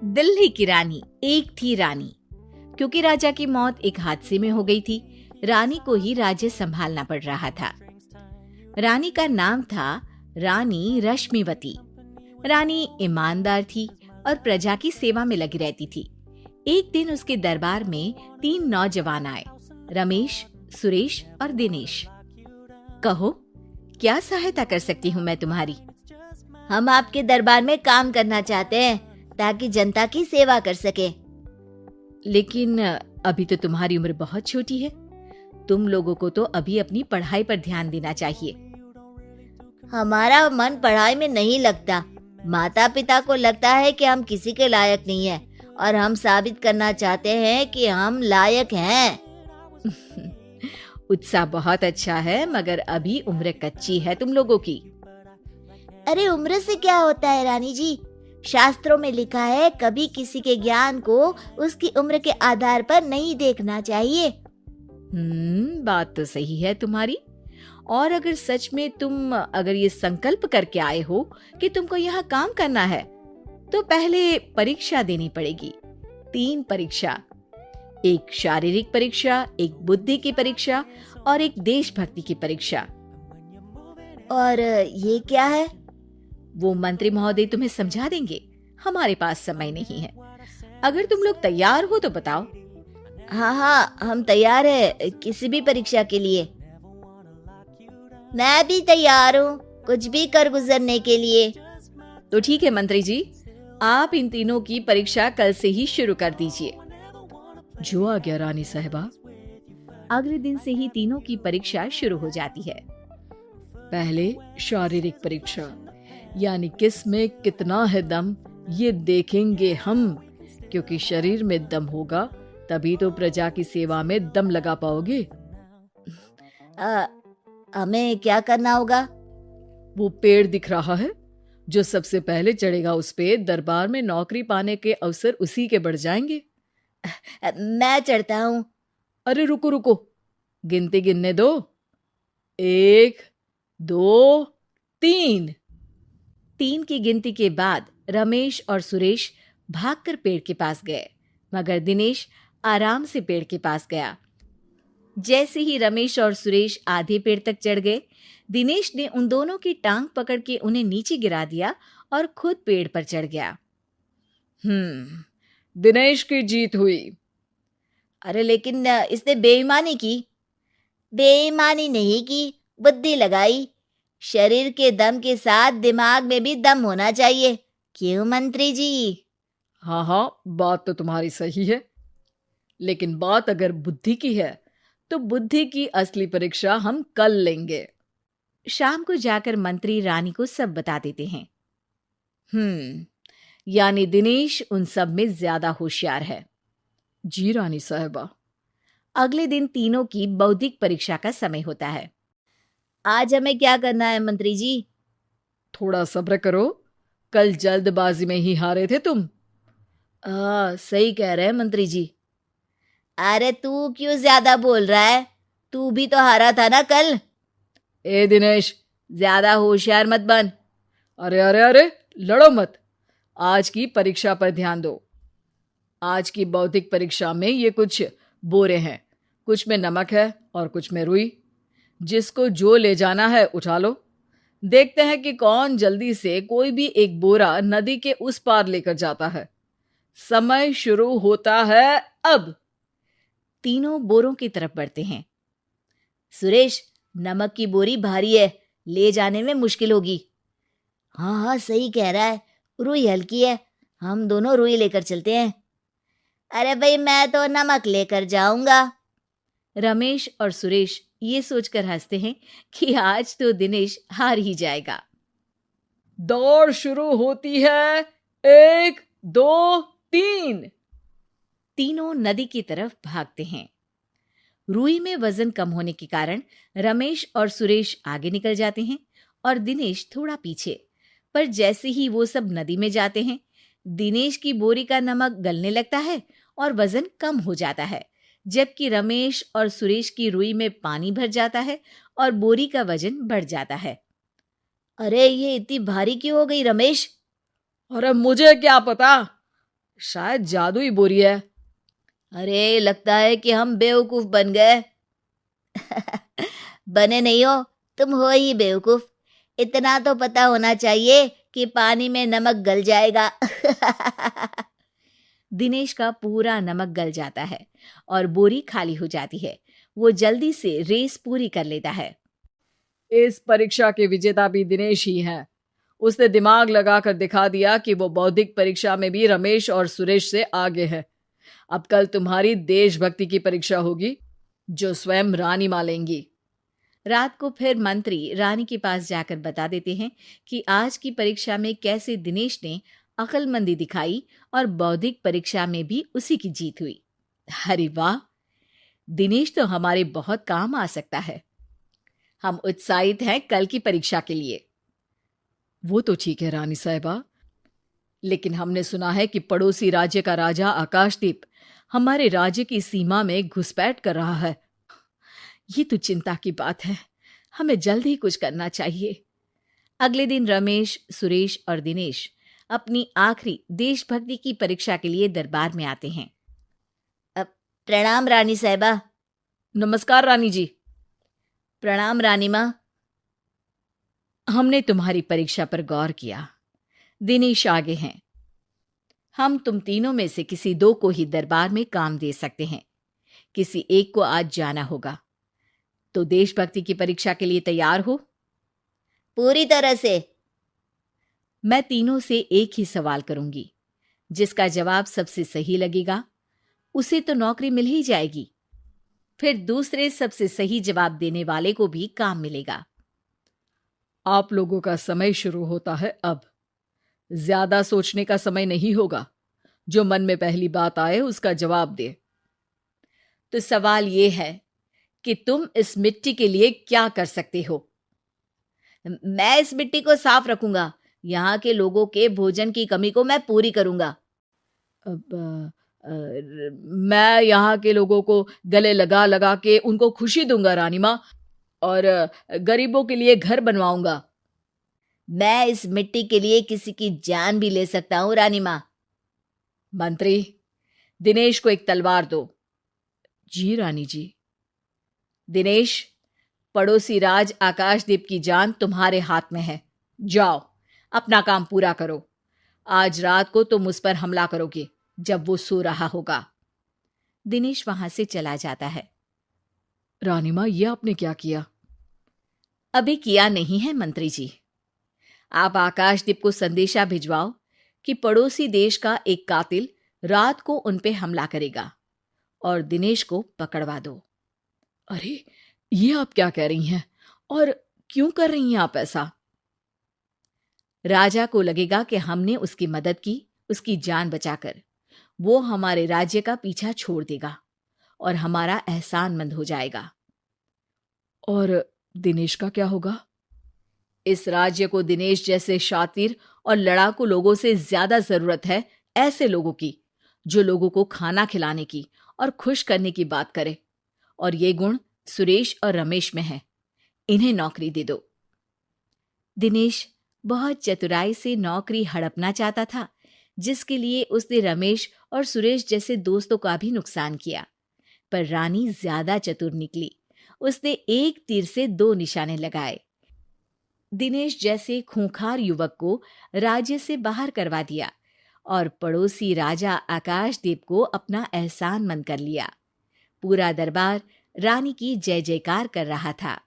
दिल्ली की रानी। एक थी रानी। क्योंकि राजा की मौत एक हादसे में हो गई थी, रानी को ही राज्य संभालना पड़ रहा था। रानी का नाम था रानी रश्मिवती। रानी ईमानदार थी और प्रजा की सेवा में लगी रहती थी। एक दिन उसके दरबार में 3 नौजवान आए, रमेश, सुरेश और दिनेश। कहो, क्या सहायता कर सकती हूँ मैं तुम्हारी? हम आपके दरबार में काम करना चाहते हैं ताकि जनता की सेवा कर सके। लेकिन अभी तो तुम्हारी उम्र बहुत छोटी है। तुम लोगों को तो अभी अपनी पढ़ाई पर ध्यान देना चाहिए। हमारा मन पढ़ाई में नहीं लगता। माता पिता को लगता है कि हम किसी के लायक नहीं हैं और हम साबित करना चाहते हैं कि हम लायक हैं। उत्साह बहुत अच्छा है, मगर अभी उम्र कच्ची है तुम लोगों की। अरे उम्र से क्या होता है रानी जी? शास्त्रों में लिखा है कभी किसी के ज्ञान को उसकी उम्र के आधार पर नहीं देखना चाहिए। बात तो सही है तुम्हारी। और अगर सच में तुम ये संकल्प करके आए हो कि तुमको यहाँ काम करना है, तो पहले परीक्षा देनी पड़ेगी। 3 परीक्षा, एक शारीरिक परीक्षा, एक बुद्धि की परीक्षा और एक देशभक्ति की परीक्षा। और ये क्या है? वो मंत्री महोदय तुम्हें समझा देंगे। हमारे पास समय नहीं है। अगर तुम लोग तैयार हो तो बताओ। हाँ, हम तैयार है किसी भी परीक्षा के लिए। मैं भी तैयार हूँ कुछ भी कर गुजरने के लिए। तो ठीक है मंत्री जी, आप इन तीनों की परीक्षा कल से ही शुरू कर दीजिए। जो आ गया रानी साहिबा। अगले दिन से ही तीनों की परीक्षा शुरू हो जाती है। पहले शारीरिक परीक्षा, यानी किस में कितना है दम, ये देखेंगे हम। क्योंकि शरीर में दम होगा तभी तो प्रजा की सेवा में दम लगा पाओगे। हमें क्या करना होगा? वो पेड़ दिख रहा है, जो सबसे पहले चढ़ेगा उस पे दरबार में नौकरी पाने के अवसर उसी के बढ़ जाएंगे। मैं चढ़ता हूँ। अरे रुको रुको, गिनती गिनने दो। 1, 2, 3। 3 की गिनती के बाद रमेश और सुरेश भागकर पेड़ के पास गए, मगर दिनेश आराम से पेड़ के पास गया। जैसे ही रमेश और सुरेश आधे पेड़ तक चढ़ गए, दिनेश ने उन दोनों की टांग पकड़ के उन्हें नीचे गिरा दिया और खुद पेड़ पर चढ़ गया। दिनेश की जीत हुई। अरे लेकिन इसने बेईमानी की। बेईमानी नहीं की, बुद्धि लगाई। शरीर के दम के साथ दिमाग में भी दम होना चाहिए। क्यों मंत्री जी? हाँ, बात तो तुम्हारी सही है। लेकिन बात अगर बुद्धि की है तो बुद्धि की असली परीक्षा हम कल लेंगे। शाम को जाकर मंत्री रानी को सब बता देते हैं। यानी दिनेश उन सब में ज्यादा होशियार है। जी रानी साहिबा। अगले दिन तीनों की बौद्धिक परीक्षा का समय होता है। आज हमें क्या करना है मंत्री जी? थोड़ा सब्र करो, कल जल्दबाजी में ही हारे थे तुम। सही कह रहे हैं मंत्री जी। अरे तू क्यों ज्यादा बोल रहा है? तू भी तो हारा था ना कल। ए दिनेश, ज्यादा होशियार मत बन। अरे लड़ो मत। आज की परीक्षा पर ध्यान दो। आज की बौद्धिक परीक्षा में ये कुछ बोरे हैं, कुछ में नमक है और कुछ में रुई। जिसको जो ले जाना है उठा लो। देखते हैं कि कौन जल्दी से कोई भी एक बोरा नदी के उस पार लेकर जाता है। समय शुरू होता है अब। तीनों बोरों की तरफ बढ़ते हैं। सुरेश, नमक की बोरी भारी है, ले जाने में मुश्किल होगी। हाँ, सही कह रहा है। रुई हल्की है, हम दोनों रुई लेकर चलते हैं। अरे भाई, मैं तो नमक लेकर जाऊंगा। रमेश और सुरेश ये सोचकर हंसते हैं कि आज तो दिनेश हार ही जाएगा। दौड़ शुरू होती है। 1, 2, 3। तीनों नदी की तरफ भागते हैं। रुई में वजन कम होने के कारण रमेश और सुरेश आगे निकल जाते हैं और दिनेश थोड़ा पीछे। पर जैसे ही वो सब नदी में जाते हैं, दिनेश की बोरी का नमक गलने लगता है और वजन कम हो जाता है, जबकि रमेश और सुरेश की रुई में पानी भर जाता है और बोरी का वजन बढ़ जाता है। अरे ये इतनी भारी क्यों हो गई रमेश? अरे मुझे क्या पता, शायद जादुई बोरी है। अरे लगता है कि हम बेवकूफ बन गए। बने नहीं हो, तुम हो ही बेवकूफ। इतना तो पता होना चाहिए कि पानी में नमक गल जाएगा। दिनेश का पूरा नमक गल जाता है और बोरी खाली हो जाती है। वो जल्दी से रेस पूरी कर लेता है। इस परीक्षा के विजेता भी दिनेश ही हैं। उसने दिमाग लगाकर दिखा दिया कि वो बौद्धिक परीक्षा में भी रमेश और सुरेश से आगे है। अब कल तुम्हारी देशभक्ति की परीक्षा होगी, जो स्वयं रानी मां लेंगी। रात को फिर मंत्री रानी के पास जाकर बता देते हैं कि आज की परीक्षा में कैसे दिनेश ने अक्लमंदी दिखाई और बौद्धिक परीक्षा में भी उसी की जीत हुई। अरे वाह, दिनेश तो हमारे बहुत काम आ सकता है। हम उत्साहित हैं कल की परीक्षा के लिए। वो तो ठीक है रानी साहिबा, लेकिन हमने सुना है कि पड़ोसी राज्य का राजा आकाशदीप हमारे राज्य की सीमा में घुसपैठ कर रहा है। ये तो चिंता की बात है। हमें जल्द ही कुछ करना चाहिए। अगले दिन रमेश, सुरेश और दिनेश अपनी आखिरी देशभक्ति की परीक्षा के लिए दरबार में आते हैं। प्रणाम रानी साहिबा। नमस्कार रानी जी। प्रणाम रानी माँ। हमने तुम्हारी परीक्षा पर गौर किया। दिनेश आगे हैं। हम तुम तीनों में से किसी दो को ही दरबार में काम दे सकते हैं। किसी एक को आज जाना होगा। तो देशभक्ति की परीक्षा के लिए तैयार हो? पूरी तरह से। मैं तीनों से एक ही सवाल करूंगी। जिसका जवाब सबसे सही लगेगा उसे तो नौकरी मिल ही जाएगी। फिर दूसरे सबसे सही जवाब देने वाले को भी काम मिलेगा। आप लोगों का समय शुरू होता है अब। ज्यादा सोचने का समय नहीं होगा। जो मन में पहली बात आए उसका जवाब दे। तो सवाल यह है कि तुम इस मिट्टी के लिए क्या कर सकते हो? मैं इस मिट्टी को साफ रखूंगा। यहाँ के लोगों के भोजन की कमी को मैं पूरी करूंगा। मैं यहाँ के लोगों को गले लगा लगा के उनको खुशी दूंगा रानी माँ, और गरीबों के लिए घर बनवाऊंगा। मैं इस मिट्टी के लिए किसी की जान भी ले सकता हूँ रानी माँ। मंत्री, दिनेश को एक तलवार दो। जी रानी जी। दिनेश, पड़ोसी राज आकाशदीप की जान तुम्हारे हाथ में है। जाओ, अपना काम पूरा करो। आज रात को तुम उस पर हमला करोगे जब वो सो रहा होगा। दिनेश वहां से चला जाता है। रानी मां, ये आपने क्या किया? अभी किया नहीं है मंत्री जी। आप आकाशदीप को संदेशा भिजवाओ कि पड़ोसी देश का एक कातिल रात को उन पे हमला करेगा और दिनेश को पकड़वा दो। अरे, ये आप क्या कह रही हैं? और क्यों कर रही हैं आप ऐसा? राजा को लगेगा कि हमने उसकी मदद की, उसकी जान बचाकर। वो हमारे राज्य का पीछा छोड़ देगा और हमारा एहसानमंद हो जाएगा। और दिनेश का क्या होगा? इस राज्य को दिनेश जैसे शातिर और लड़ाकू लोगों से ज्यादा जरूरत है, ऐसे लोगों की जो लोगों को खाना खिलाने की और खुश करने की बात करे। और ये गुण सुरेश और रमेश में है। इन्हें नौकरी दे दो। दिनेश बहुत चतुराई से नौकरी हड़पना चाहता था, जिसके लिए उसने रमेश और सुरेश जैसे दोस्तों का भी नुकसान किया। पर रानी ज्यादा चतुर निकली। उसने एक तीर से दो निशाने लगाए। दिनेश जैसे खूंखार युवक को राज्य से बाहर करवा दिया और पड़ोसी राजा आकाशदीप को अपना एहसानमंद कर लिया। पूरा दरबार रानी की जय जयकार कर रहा था।